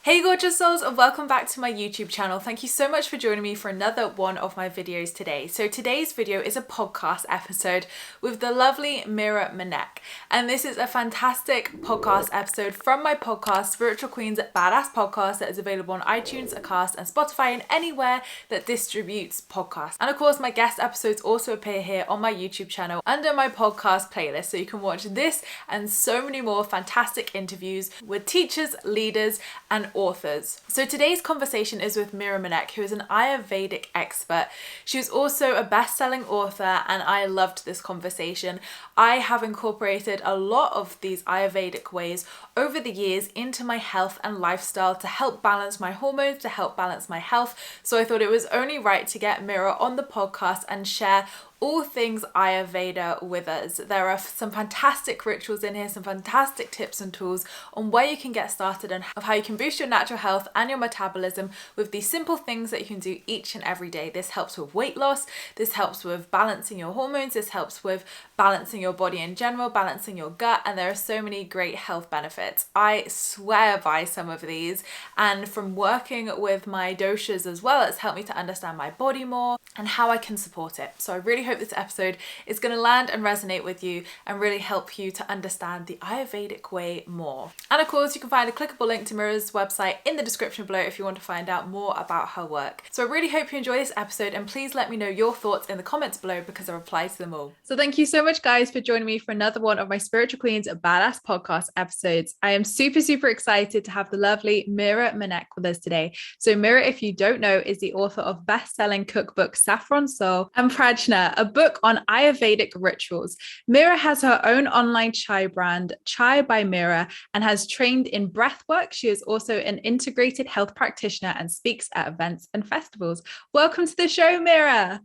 Hey gorgeous souls, and welcome back to my YouTube channel. Thank you so much for joining me for another one of my videos today. So today's video is a podcast episode with the lovely MIRA Manek. And this is a fantastic podcast episode from my podcast, Spiritual Queen's Badass Podcast, that is available on iTunes, Acast, and Spotify, and anywhere that distributes podcasts. And of course, my guest episodes also appear here on my YouTube channel under my podcast playlist. So you can watch this and so many more fantastic interviews with teachers, leaders, and authors. So today's conversation is with MIRA Manek, who is an Ayurvedic expert. She was also a best-selling author, and I loved this conversation. I have incorporated a lot of these Ayurvedic ways over the years into my health and lifestyle to help balance my hormones, to help balance my health. So I thought it was only right to get MIRA on the podcast and share all things Ayurveda with us. There are some fantastic rituals in here, some fantastic tips and tools on where you can get started and of how you can boost your natural health and your metabolism with these simple things that you can do each and every day. This helps with weight loss, this helps with balancing your hormones, this helps with balancing your body in general, balancing your gut, and there are so many great health benefits. I swear by some of these, and from working with my doshas as well, it's helped me to understand my body more and how I can support it. So I really hope this episode is going to land and resonate with you and really help you to understand the Ayurvedic way more. And of course, you can find a clickable link to MIRA's website in the description below if you want to find out more about her work. So I really hope you enjoy this episode, and please let me know your thoughts in the comments below because I reply to them all. So thank you so much, guys, for joining me for another one of my Spiritual Queens Badass Podcast episodes. I am super excited to have the lovely MIRA Manek with us today. So MIRA, if you don't know, is the author of best-selling cookbook Saffron Soul and Prajna, a book on Ayurvedic rituals. MIRA has her own online chai brand, Chai by MIRA, and has trained in breathwork. She is also an integrated health practitioner and speaks at events and festivals. Welcome to the show, MIRA.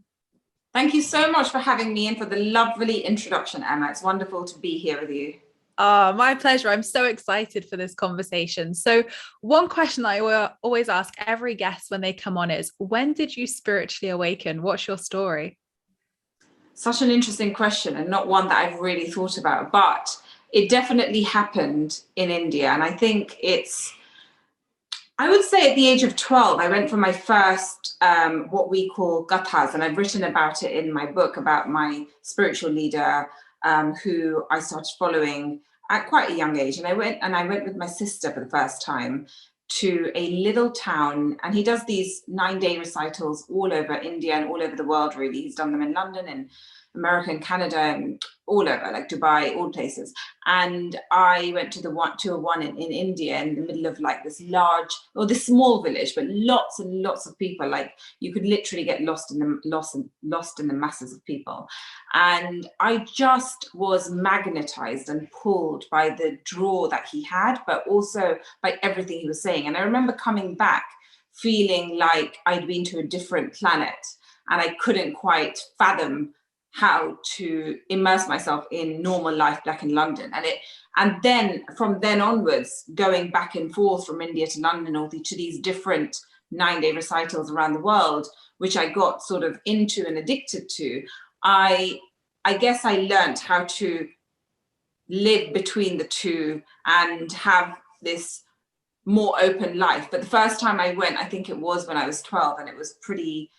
Thank you so much for having me and for the lovely introduction, Emma. It's wonderful to be here with you. Oh, my pleasure. I'm so excited for this conversation. So one question that I will always ask every guest when they come on is, when did you spiritually awaken? What's your story? Such an interesting question, and not one that I've really thought about, but it definitely happened in India. And I think I would say at the age of 12, I went for my first, what we call gathas, and I've written about it in my book about my spiritual leader, who I started following at quite a young age. And I went with my sister for the first time to a little town, and he does these 9-day recitals all over India and all over the world, really. He's done them in London and America and Canada and all over, like Dubai, all places. And I went to a one in India in the middle of like this small village, but lots and lots of people. Like you could literally get lost in the masses of people. And I just was magnetized and pulled by the draw that he had, but also by everything he was saying. And I remember coming back feeling like I'd been to a different planet, and I couldn't quite fathom how to immerse myself in normal life back in London. And then from then onwards, going back and forth from India to London, or to these different 9-day recitals around the world, which I got sort of into and addicted to, I guess I learned how to live between the two and have this more open life. But the first time I went, I think it was when I was 12, and it was pretty,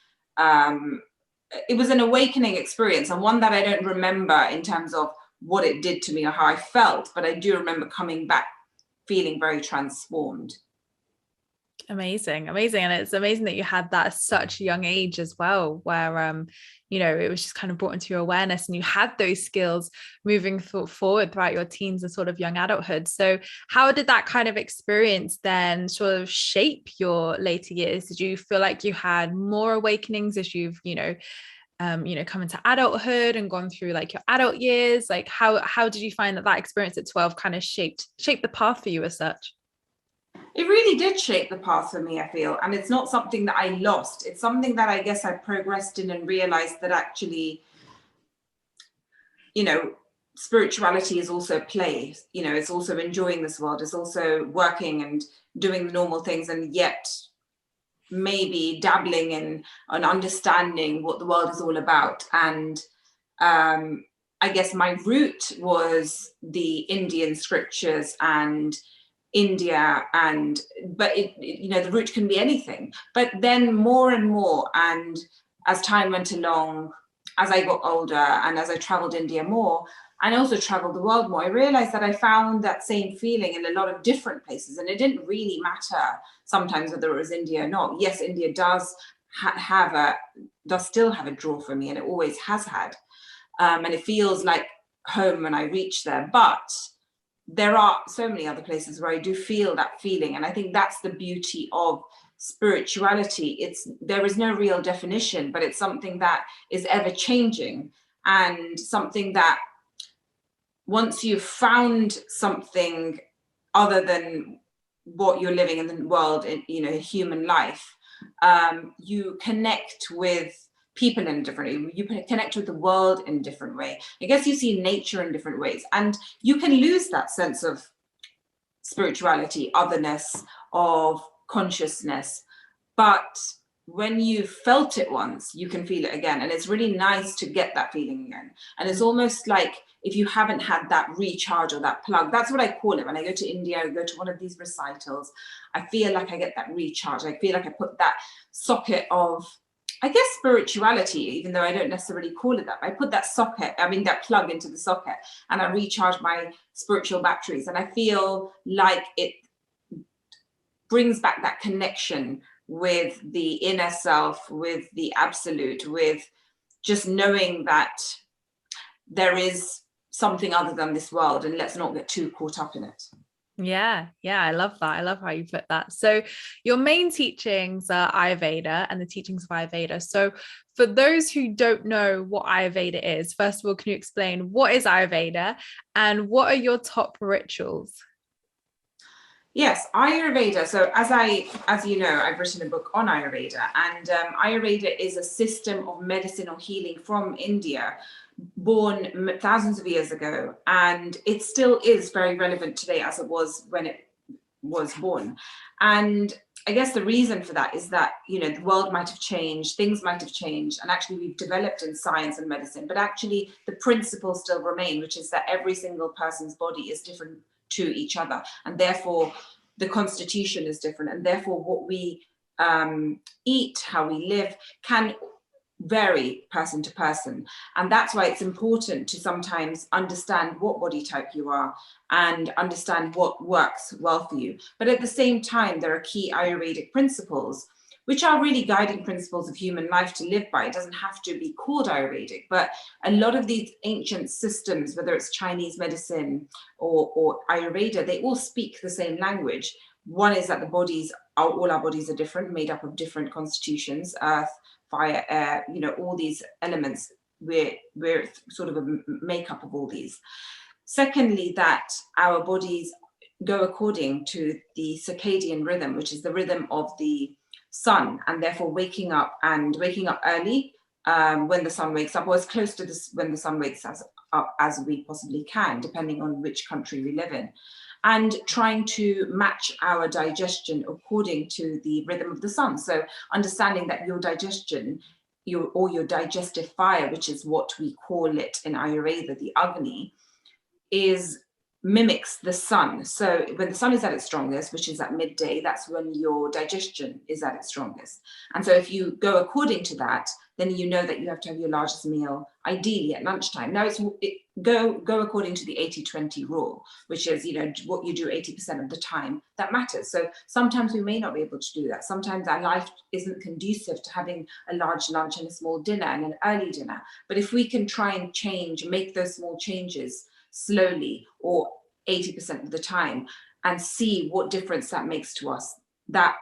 it was an awakening experience, and one that I don't remember in terms of what it did to me or how I felt, but I do remember coming back feeling very transformed. Amazing. And it's amazing that you had that at such a young age as well, where it was just kind of brought into your awareness and you had those skills moving forward throughout your teens and sort of young adulthood. So how did that kind of experience then sort of shape your later years? Did you feel like you had more awakenings as you've come into adulthood and gone through like your adult years? Like how did you find that experience at 12 kind of shaped the path for you as such? It really did shape the path for me, I feel. And it's not something that I lost. It's something that I guess I progressed in and realized that actually, spirituality is also play. It's also enjoying this world. It's also working and doing the normal things, and yet maybe dabbling in and understanding what the world is all about. And I guess my root was the Indian scriptures and India, but the root can be anything. But then more and more, and as time went along, as I got older and as I traveled India more, and also traveled the world more, I realized that I found that same feeling in a lot of different places, and it didn't really matter sometimes whether it was India or not. Yes, India does still have a draw for me, and it always has had, and it feels like home when I reach there. But there are so many other places where I do feel that feeling, and I think that's the beauty of spirituality. There is no real definition, but it's something that is ever changing, and something that once you've found something other than what you're living in the world, human life, you connect with people in a different way. You connect with the world in a different way. I guess you see nature in different ways, and you can lose that sense of spirituality, otherness, of consciousness. But when you've felt it once, you can feel it again. And it's really nice to get that feeling again. And it's almost like if you haven't had that recharge or that plug, that's what I call it. When I go to India, I go to one of these recitals, I feel like I get that recharge. I feel like I put that socket of, I guess, spirituality, even though I don't necessarily call it that. I put that that plug into the socket, and I recharge my spiritual batteries. And I feel like it brings back that connection with the inner self, with the absolute, with just knowing that there is something other than this world, and let's not get too caught up in it. Yeah, I love that. I love how you put that. So your main teachings are Ayurveda and the teachings of Ayurveda. So for those who don't know what Ayurveda is, first of all, can you explain what is Ayurveda and what are your top rituals? Yes, Ayurveda. So as you know, I've written a book on Ayurveda, and Ayurveda is a system of medicine or healing from India, born thousands of years ago, and it still is very relevant today as it was when it was born. And I guess the reason for that is that, the world might have changed, things might have changed, and actually we've developed in science and medicine, but actually the principles still remain, which is that every single person's body is different to each other, and therefore the constitution is different, and therefore what we eat, how we live, can vary person to person. And that's why it's important to sometimes understand what body type you are and understand what works well for you. But at the same time, there are key Ayurvedic principles which are really guiding principles of human life to live by. It doesn't have to be called Ayurvedic, but a lot of these ancient systems, whether it's Chinese medicine or Ayurveda, they all speak the same language. One is that all our bodies are different, made up of different constitutions, earth, fire, air, all these elements. We're sort of a makeup of all these. Secondly, that our bodies go according to the circadian rhythm, which is the rhythm of the sun, and therefore waking up early when the sun wakes up, or as close to this when the sun wakes us up as we possibly can, depending on which country we live in, and trying to match our digestion according to the rhythm of the sun. So understanding that your digestion, your digestive fire, which is what we call it in Ayurveda, the Agni, mimics the sun. So when the sun is at its strongest, which is at midday, that's when your digestion is at its strongest. And so if you go according to that, then you know that you have to have your largest meal ideally at lunchtime. Now go according to the 80-20 rule, which is, what you do 80% of the time that matters. So sometimes we may not be able to do that. Sometimes our life isn't conducive to having a large lunch and a small dinner and an early dinner. But if we can try and make those small changes slowly or 80% of the time and see what difference that makes to us, that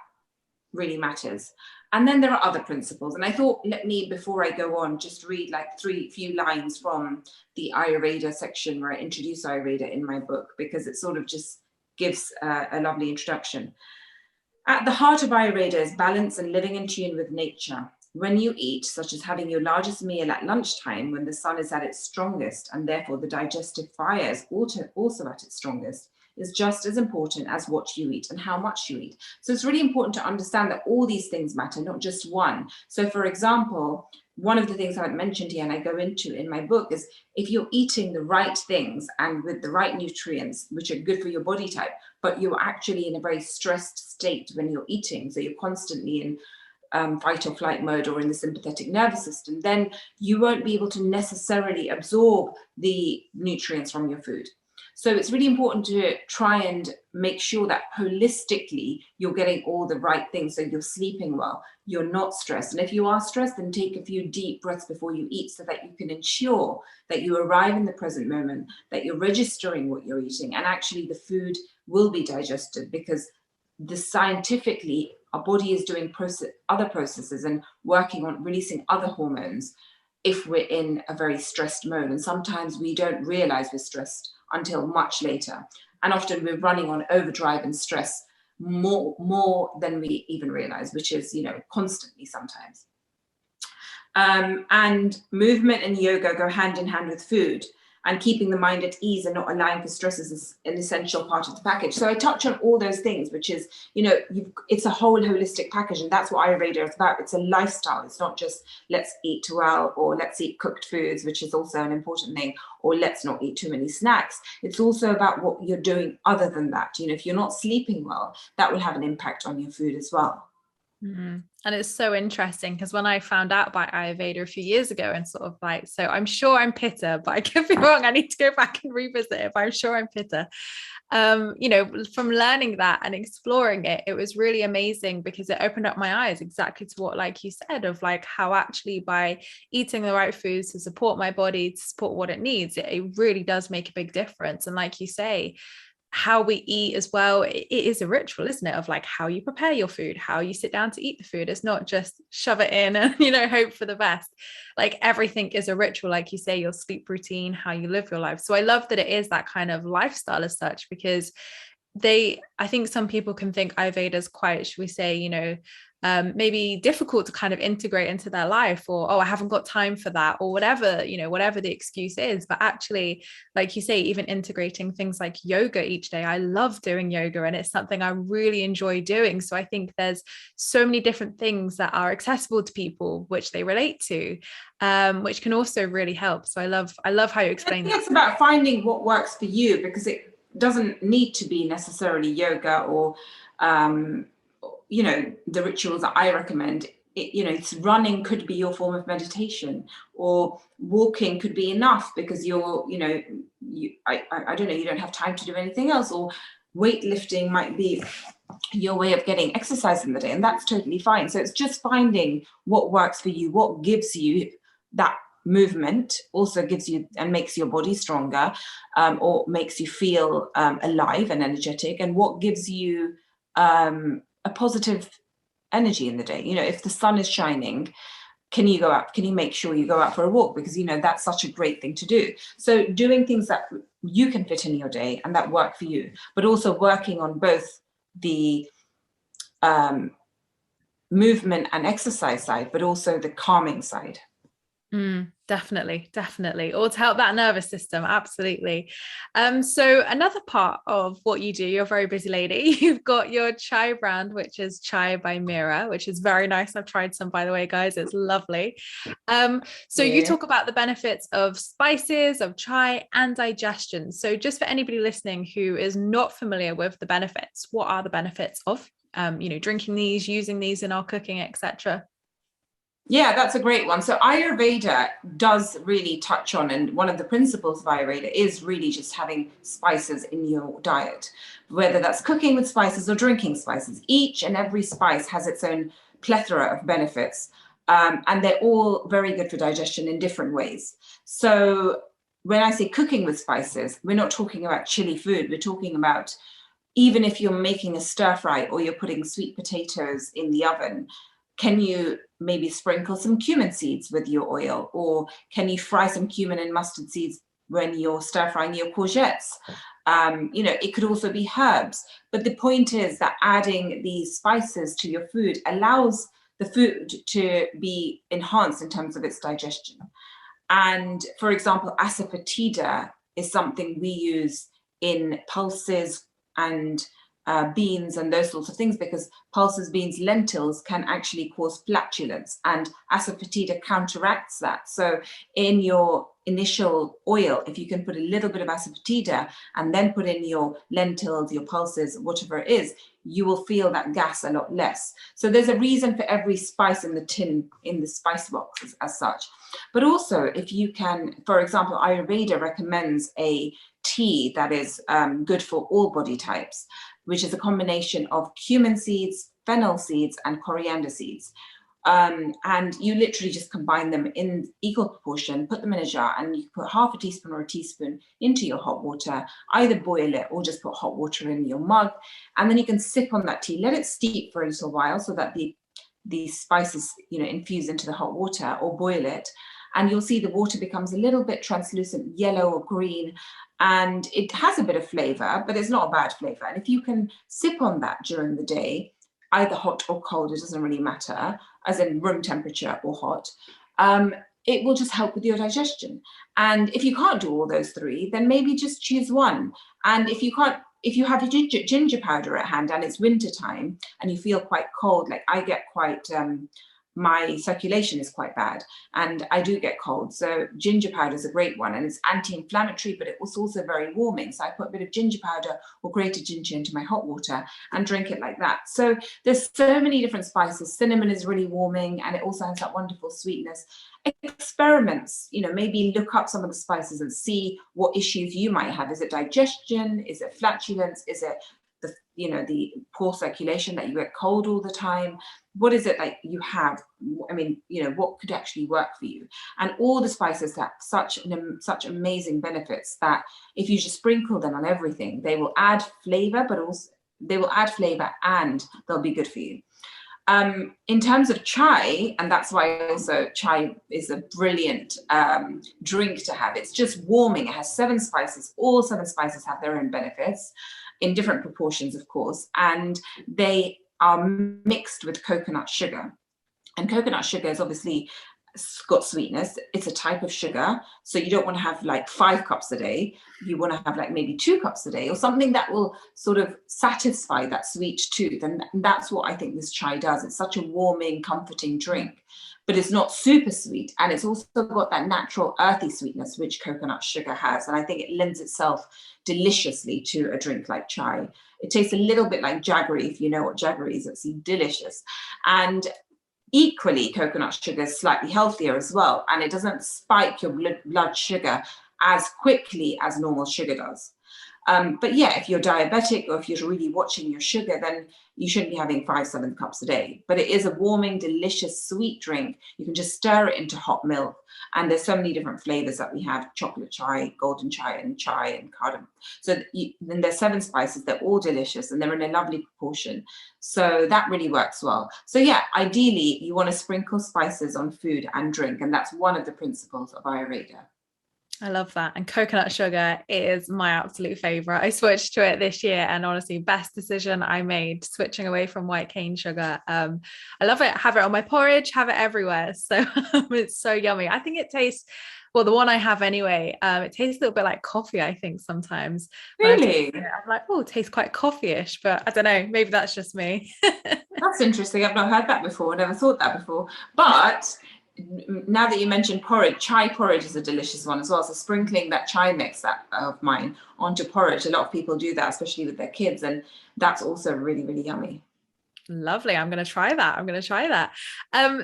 really matters. And then there are other principles. And I thought, let me, before I go on, just read like few lines from the Ayurveda section where I introduce Ayurveda in my book, because it sort of just gives a lovely introduction. At the heart of Ayurveda is balance and living in tune with nature. When you eat, such as having your largest meal at lunchtime when the sun is at its strongest, and therefore the digestive fire is also at its strongest, is just as important as what you eat and how much you eat. So it's really important to understand that all these things matter, not just one. So for example, one of the things I've mentioned here and I go into in my book is if you're eating the right things and with the right nutrients, which are good for your body type, but you're actually in a very stressed state when you're eating, so you're constantly in fight or flight mode or in the sympathetic nervous system, then you won't be able to necessarily absorb the nutrients from your food. So it's really important to try and make sure that holistically you're getting all the right things. So you're sleeping well, you're not stressed. And if you are stressed, then take a few deep breaths before you eat so that you can ensure that you arrive in the present moment, that you're registering what you're eating, and actually the food will be digested, because scientifically our body is doing other processes and working on releasing other hormones if we're in a very stressed mode. And sometimes we don't realize we're stressed until much later. And often we're running on overdrive and stress more than we even realize, which is, constantly sometimes. And movement and yoga go hand in hand with food, and keeping the mind at ease and not allowing for stress is an essential part of the package. So I touch on all those things, which is, it's a whole holistic package, and that's what Ayurveda is about. It's a lifestyle. It's not just let's eat well, or let's eat cooked foods, which is also an important thing, or let's not eat too many snacks. It's also about what you're doing other than that. If you're not sleeping well, that will have an impact on your food as well. Mm-hmm. And it's so interesting because when I found out about Ayurveda a few years ago and sort of like, so I'm sure I'm Pitta, but I could be wrong. I need to go back and revisit it, but I'm sure I'm Pitta. From learning that and exploring it, it was really amazing because it opened up my eyes exactly to what, like you said, of like how actually by eating the right foods to support my body, to support what it needs, it really does make a big difference. And like you say, how we eat as well, it is a ritual, isn't it, of like how you prepare your food, how you sit down to eat the food. It's not just shove it in and hope for the best. Like everything is a ritual, like you say, your sleep routine, how you live your life. So I love that it is that kind of lifestyle as such, because I think some people can think Ayurveda is quite, should we say, maybe difficult to kind of integrate into their life, or, oh, I haven't got time for that, or whatever the excuse is. But actually, like you say, even integrating things like yoga each day, I love doing yoga and it's something I really enjoy doing. So I think there's so many different things that are accessible to people, which they relate to, which can also really help. So I love how you explain that. It's about finding what works for you, because it doesn't need to be necessarily yoga or the rituals that I recommend. It's running could be your form of meditation, or walking could be enough because you're I don't know, you don't have time to do anything else, or weightlifting might be your way of getting exercise in the day, and that's totally fine. So it's just finding what works for you, what gives you that movement, also gives you and makes your body stronger, or makes you feel alive and energetic, and what gives you a positive energy in the day. If the sun is shining, can you go out? Can you make sure you go out for a walk? Because that's such a great thing to do. So doing things that you can fit in your day and that work for you, but also working on both the movement and exercise side, but also the calming side. Definitely. Or to help that nervous system. Absolutely. So another part of what you do, you're a very busy lady. You've got your chai brand, which is Chai by Mira, which is very nice. I've tried some, by the way, guys. It's lovely. You talk about the benefits of spices, of chai, and digestion. So just for anybody listening who is not familiar with the benefits, what are the benefits of drinking these, using these in our cooking, etc.? Yeah, that's a great one. So Ayurveda does really touch on, and one of the principles of Ayurveda is really just having spices in your diet, whether that's cooking with spices or drinking spices. Each and every spice has its own plethora of benefits, and they're all very good for digestion in different ways. So when I say cooking with spices, we're not talking about chili food. We're talking about even if you're making a stir fry or you're putting sweet potatoes in the oven, can you maybe sprinkle some cumin seeds with your oil? Or can you fry some cumin and mustard seeds when you're stir frying your courgettes? It could also be herbs. But the point is that adding these spices to your food allows the food to be enhanced in terms of its digestion. And for example, asafoetida is something we use in pulses and beans and those sorts of things, because pulses, beans, lentils can actually cause flatulence, and asafoetida counteracts that. So in your initial oil, if you can put a little bit of asafoetida and then put in your lentils, your pulses, whatever it is, you will feel that gas a lot less. So there's a reason for every spice in the tin, in the spice box as such. But also, if you can, for example, Ayurveda recommends a tea that is good for all body types, which is a combination of cumin seeds, fennel seeds, and coriander seeds. And you literally just combine them in equal proportion, put them in a jar, and you put half a teaspoon or a teaspoon into your hot water, either boil it or just put hot water in your mug, and then you can sip on that tea. Let it steep for a little while so that the spices, infuse into the hot water, or boil it, and you'll see the water becomes a little bit translucent, yellow or green, and it has a bit of flavor, but it's not a bad flavor. And if you can sip on that during the day, either hot or cold, it doesn't really matter, as in room temperature or hot, it will just help with your digestion. And if you can't do all those three, then maybe just choose one. And if you have your ginger powder at hand and it's winter time and you feel quite cold, like I get quite, my circulation is quite bad and I do get cold. So ginger powder is a great one, and it's anti-inflammatory, but it was also very warming. So I put a bit of ginger powder or grated ginger into my hot water and drink it like that. So there's so many different spices. Cinnamon is really warming, and it also has that wonderful sweetness. Experiments, maybe look up some of the spices and see what issues you might have. Is it digestion? Is it flatulence? Is it the poor circulation, that you get cold all the time? What is it that you have? I mean, what could actually work for you? And all the spices have such amazing benefits that if you just sprinkle them on everything, they will add flavor, but also they will add flavor and they'll be good for you. In terms of chai, and that's why also chai is a brilliant drink to have. It's just warming. It has 7 spices. All 7 spices have their own benefits in different proportions, of course, and they are mixed with coconut sugar. And coconut sugar is obviously got sweetness. It's a type of sugar. So you don't want to have like 5 cups a day. You want to have like maybe 2 cups a day, or something that will sort of satisfy that sweet tooth. And that's what I think this chai does. It's such a warming, comforting drink, but it's not super sweet. And it's also got that natural earthy sweetness, which coconut sugar has. And I think it lends itself deliciously to a drink like chai. It tastes a little bit like jaggery, if you know what jaggery is. It's delicious. And equally, coconut sugar is slightly healthier as well, and it doesn't spike your blood sugar as quickly as normal sugar does. But yeah, if you're diabetic or if you're really watching your sugar, then you shouldn't be having 5-7 cups a day. But it is a warming, delicious, sweet drink. You can just stir it into hot milk. And there's so many different flavors that we have: chocolate chai, golden chai, and cardamom. So then there's 7 spices. They're all delicious and they're in a lovely proportion. So that really works well. So yeah, ideally, you want to sprinkle spices on food and drink. And that's one of the principles of Ayurveda. I love that. And coconut sugar is my absolute favorite. I switched to it this year, and honestly, best decision I made, switching away from white cane sugar. I love it. Have it on my porridge, have it everywhere. So it's so yummy. I think it tastes, well, the one I have anyway, it tastes a little bit like coffee, I think, sometimes. Really? I'm like, oh, it tastes quite coffee-ish, but I don't know, maybe that's just me. That's interesting. I've not heard that before. I never thought that before. But now that you mentioned porridge, chai porridge is a delicious one as well. So sprinkling that chai mix of mine onto porridge, a lot of people do that, especially with their kids, and that's also really, really yummy. Lovely. I'm going to try that.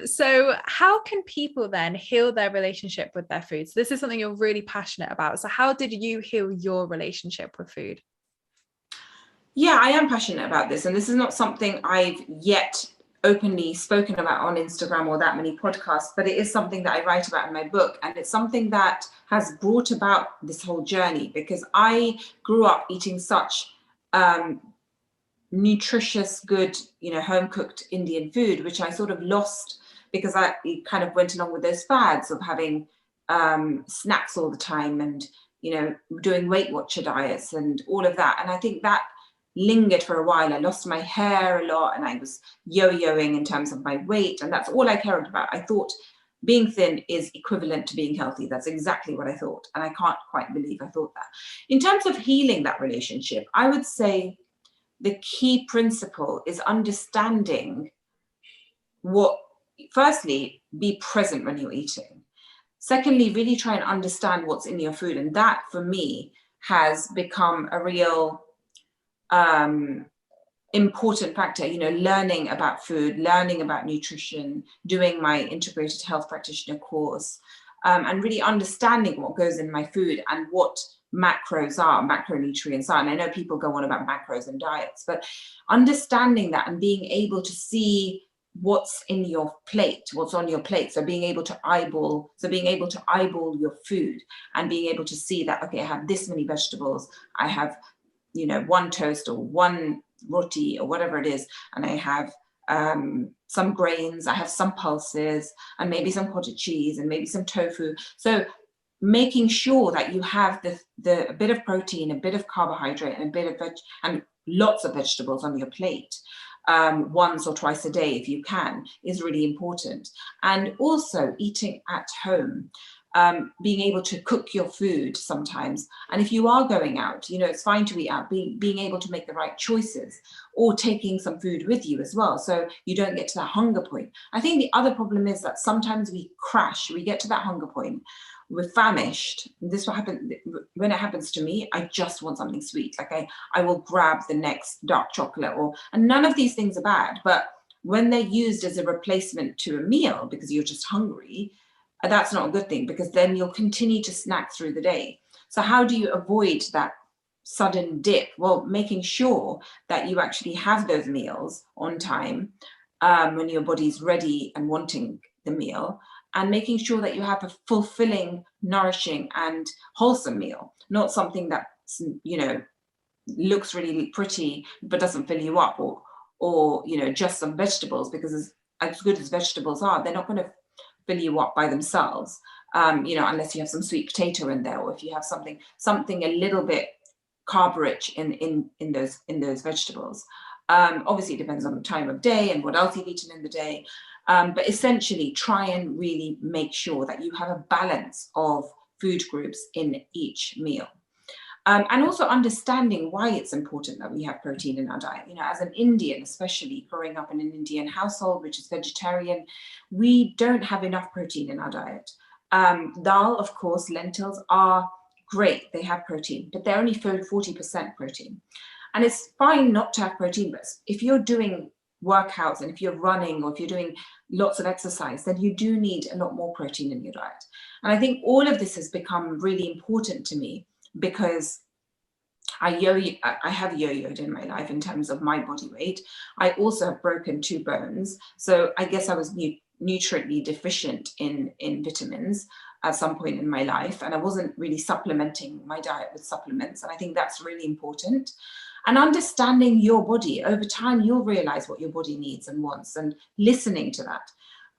So how can people then heal their relationship with their food? So this is something you're really passionate about. So how did you heal your relationship with food? Yeah, I am passionate about this, and this is not something I've yet openly spoken about on Instagram or that many podcasts, but it is something that I write about in my book, and it's something that has brought about this whole journey, because I grew up eating such nutritious, good, home cooked Indian food, which I sort of lost because I kind of went along with those fads of having snacks all the time and doing Weight Watcher diets and all of that. And I think that lingered for a while. I lost my hair a lot and I was yo-yoing in terms of my weight, and that's all I cared about. I thought being thin is equivalent to being healthy. That's exactly what I thought. And I can't quite believe I thought that. In terms of healing that relationship, I would say the key principle is understanding firstly, be present when you're eating. Secondly, really try and understand what's in your food. And that, for me, has become a real important factor, learning about food, learning about nutrition, doing my integrated health practitioner course, and really understanding what goes in my food and what macros are, macronutrients are. And I know people go on about macros and diets, but understanding that and being able to see what's in your plate, what's on your plate. So being able to eyeball your food and being able to see that, okay, I have this many vegetables, I have, one toast or one roti or whatever it is, and I have some grains, I have some pulses, and maybe some cottage cheese and maybe some tofu. So making sure that you have a bit of protein, a bit of carbohydrate, and a bit of and lots of vegetables on your plate, once or twice a day if you can, is really important. And also eating at home. Being able to cook your food sometimes. And if you are going out, it's fine to eat out, being able to make the right choices, or taking some food with you as well, so you don't get to that hunger point. I think the other problem is that sometimes we get to that hunger point, we're famished. This will happen when it happens to me. I just want something sweet. Like I will grab the next dark chocolate, and none of these things are bad, but when they're used as a replacement to a meal because you're just hungry, that's not a good thing, because then you'll continue to snack through the day. So how do you avoid that sudden dip? Well, making sure that you actually have those meals on time, when your body's ready and wanting the meal, and making sure that you have a fulfilling, nourishing and wholesome meal, not something that, looks really pretty but doesn't fill you up, or just some vegetables, because as good as vegetables are, they're not going to fill you up by themselves, unless you have some sweet potato in there, or if you have something a little bit carb rich in those vegetables. Obviously, it depends on the time of day and what else you've eaten in the day, but essentially try and really make sure that you have a balance of food groups in each meal. And also understanding why it's important that we have protein in our diet. As an Indian, especially growing up in an Indian household, which is vegetarian, we don't have enough protein in our diet. Dal, of course, lentils are great. They have protein, but they're only 40% protein. And it's fine not to have protein, but if you're doing workouts and if you're running or if you're doing lots of exercise, then you do need a lot more protein in your diet. And I think all of this has become really important to me, because I have yo-yoed in my life in terms of my body weight. I also have broken 2 bones. So I guess I was nutriently deficient in vitamins at some point in my life. And I wasn't really supplementing my diet with supplements. And I think that's really important. And understanding your body. Over time, you'll realize what your body needs and wants, and listening to that.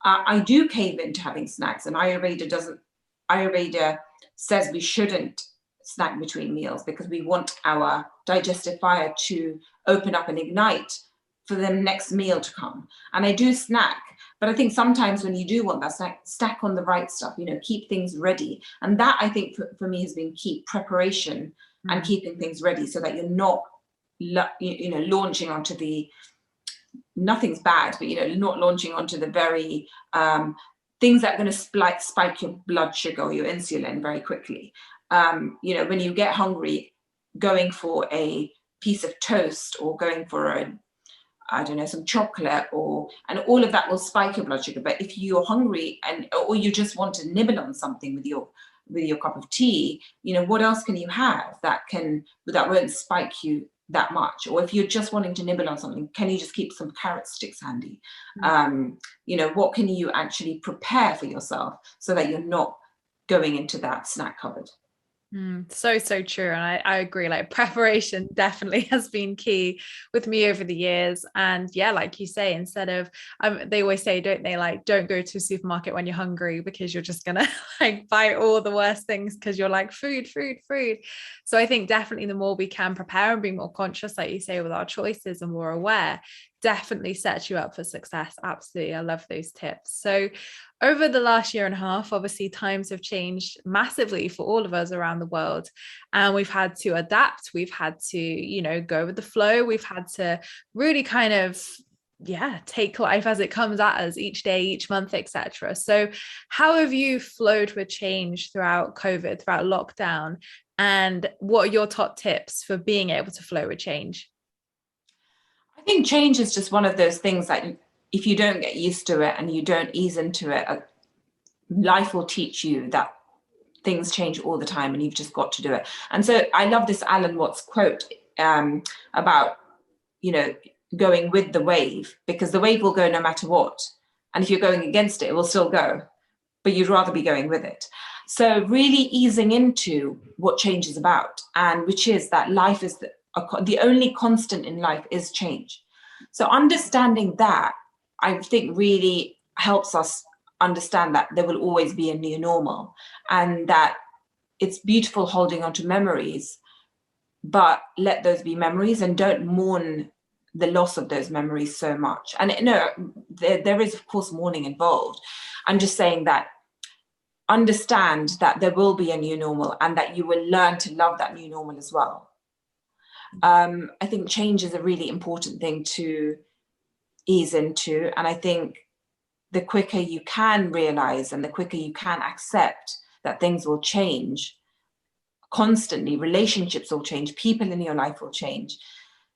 I do cave into having snacks, and Ayurveda says we shouldn't snack between meals, because we want our digestive fire to open up and ignite for the next meal to come. And I do snack, but I think sometimes when you do want that snack, stack on the right stuff, keep things ready. And that, I think, for me, has been key: preparation and keeping things ready, so that you're not launching onto the, nothing's bad, but not launching onto the very things that are going to spike your blood sugar or your insulin very quickly. When you get hungry, going for a piece of toast or going for some chocolate, and all of that will spike your blood sugar. But if you're hungry or you just want to nibble on something with your cup of tea, what else can you have that won't spike you that much? Or if you're just wanting to nibble on something, can you just keep some carrot sticks handy? What can you actually prepare for yourself so that you're not going into that snack cupboard? So true. And I agree, like preparation definitely has been key with me over the years. And yeah, like you say, instead of they always say, don't they, like, don't go to a supermarket when you're hungry, because you're just gonna like buy all the worst things, because you're like food. So I think definitely the more we can prepare and be more conscious, like you say, with our choices, and more aware, definitely sets you up for success. Absolutely. I love those tips. So over the last year and a half, obviously times have changed massively for all of us around the world. And we've had to adapt. We've had to, go with the flow. We've had to really kind of take life as it comes at us each day, each month, etc. So how have you flowed with change throughout COVID, throughout lockdown? And what are your top tips for being able to flow with change? I think change is just one of those things that if you don't get used to it and you don't ease into it, life will teach you that things change all the time and you've just got to do it. And so I love this Alan Watts quote about, going with the wave, because the wave will go no matter what. And if you're going against it, it will still go, but you'd rather be going with it. So really easing into what change is about, and which is that life is the only constant in life is change. So understanding that, I think, really helps us understand that there will always be a new normal, and that it's beautiful holding on to memories, but let those be memories and don't mourn the loss of those memories so much. And there is of course mourning involved. I'm just saying that understand that there will be a new normal and that you will learn to love that new normal as well. I think change is a really important thing to ease into. And I think the quicker you can realize and the quicker you can accept that things will change constantly, relationships will change, people in your life will change,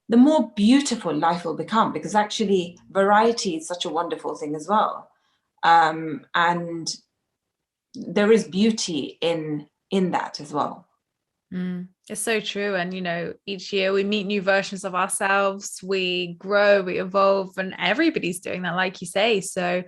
the more beautiful life will become, because actually variety is such a wonderful thing as well. And there is beauty in that as well. It's so true. And, each year we meet new versions of ourselves, we grow, we evolve, and everybody's doing that, like you say. So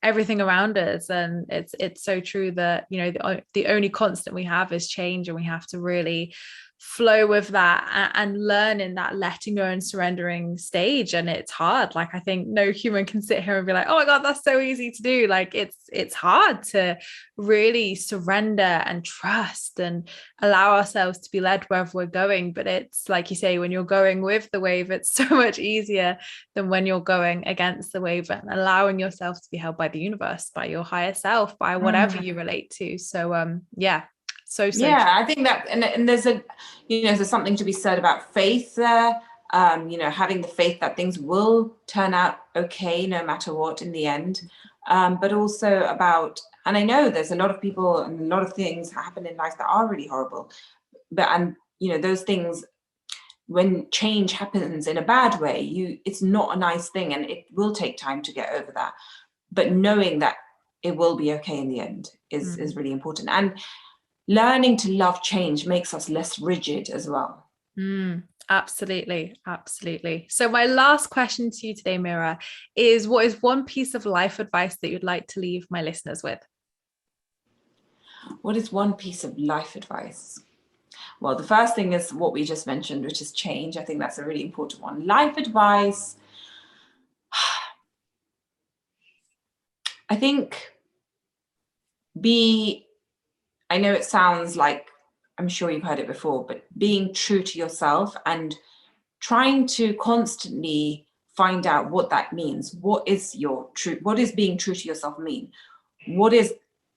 everything around us, and it's so true that, the only constant we have is change, and we have to really flow with that and learn in that letting go and surrendering stage. And it's hard. Like, I think no human can sit here and be like, oh my God, that's so easy to do. Like, it's hard to really surrender and trust and allow ourselves to be led wherever we're going. But it's like you say, when you're going with the wave, it's so much easier than when you're going against the wave, and allowing yourself to be held by the universe, by your higher self, by whatever you relate to. So so true. I think that, and there's there's something to be said about faith there. Having the faith that things will turn out okay no matter what in the end, but also about, and I know there's a lot of people and a lot of things happen in life that are really horrible, but those things, when change happens in a bad way, it's not a nice thing, and it will take time to get over that. But knowing that it will be okay in the end is really important. And learning to love change makes us less rigid as well. Absolutely. So my last question to you today, Mira, is what is one piece of life advice that you'd like to leave my listeners with? What is one piece of life advice? Well, the first thing is what we just mentioned, which is change. I think that's a really important one. Life advice, I think, I know it sounds like, I'm sure you've heard it before, but being true to yourself and trying to constantly find out what that means. What is being true to yourself mean? What is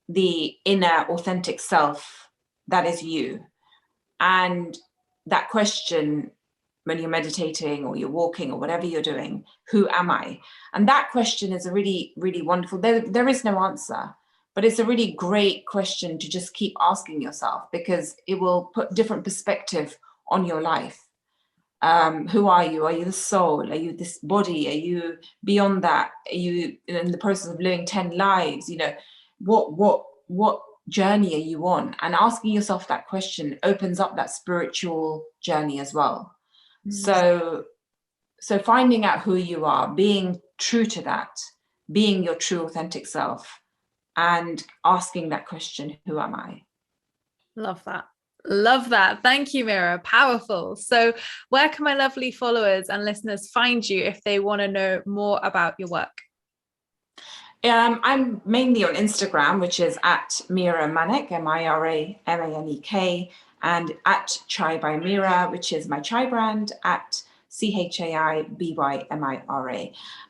the inner authentic self that is you? And that question, when you're meditating or you're walking or whatever you're doing, who am I? And that question is a really, really wonderful, there is no answer. But it's a really great question to just keep asking yourself, because it will put different perspective on your life. Who are you? Are you the soul? Are you this body? Are you beyond that? Are you in the process of living 10 lives? What journey are you on? And asking yourself that question opens up that spiritual journey as well. So finding out who you are, being true to that, being your true authentic self, and asking that question, who am I? Love that. Thank you, Mira. Powerful. So where can my lovely followers and listeners find you if they want to know more about your work? I'm mainly on Instagram, which is at MIRA MANEK, MIRA MANEK, and at Chai by Mira, which is my chai brand, at ChaiBymira.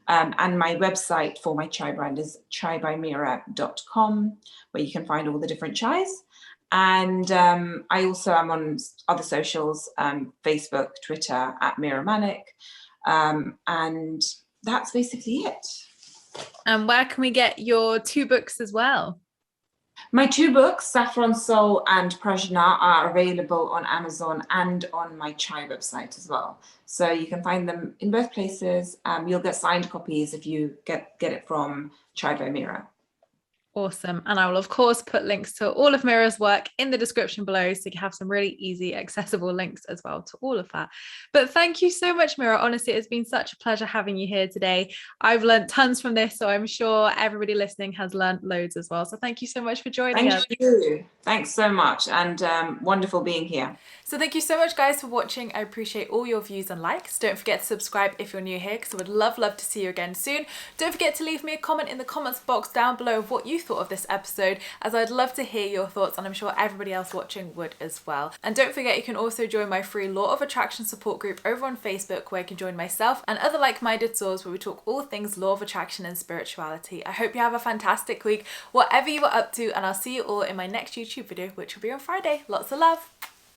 And my website for my chai brand is chaibymira.com, where you can find all the different chais. And I also am on other socials, Facebook, Twitter, at MIRA MANEK. And that's basically it. And where can we get your 2 books as well? My 2 books, Saffron Soul and Prajna, are available on Amazon and on my chai website as well. So you can find them in both places. You'll get signed copies if you get it from Chai by Mira. Awesome. And I will, of course, put links to all of Mira's work in the description below, so you can have some really easy, accessible links as well to all of that. But thank you so much, Mira. Honestly, it's been such a pleasure having you here today. I've learned tons from this, so I'm sure everybody listening has learned loads as well. So thank you so much for joining us. Thank you. Thanks so much. And wonderful being here. So thank you so much, guys, for watching. I appreciate all your views and likes. Don't forget to subscribe if you're new here, because I would love to see you again soon. Don't forget to leave me a comment in the comments box down below of what you thought of this episode, as I'd love to hear your thoughts, and I'm sure everybody else watching would as well. And don't forget, you can also join my free Law of Attraction support group over on Facebook, where you can join myself and other like-minded souls, where we talk all things Law of Attraction and spirituality. I hope you have a fantastic week, whatever you are up to, and I'll see you all in my next YouTube video, which will be on Friday. Lots of love.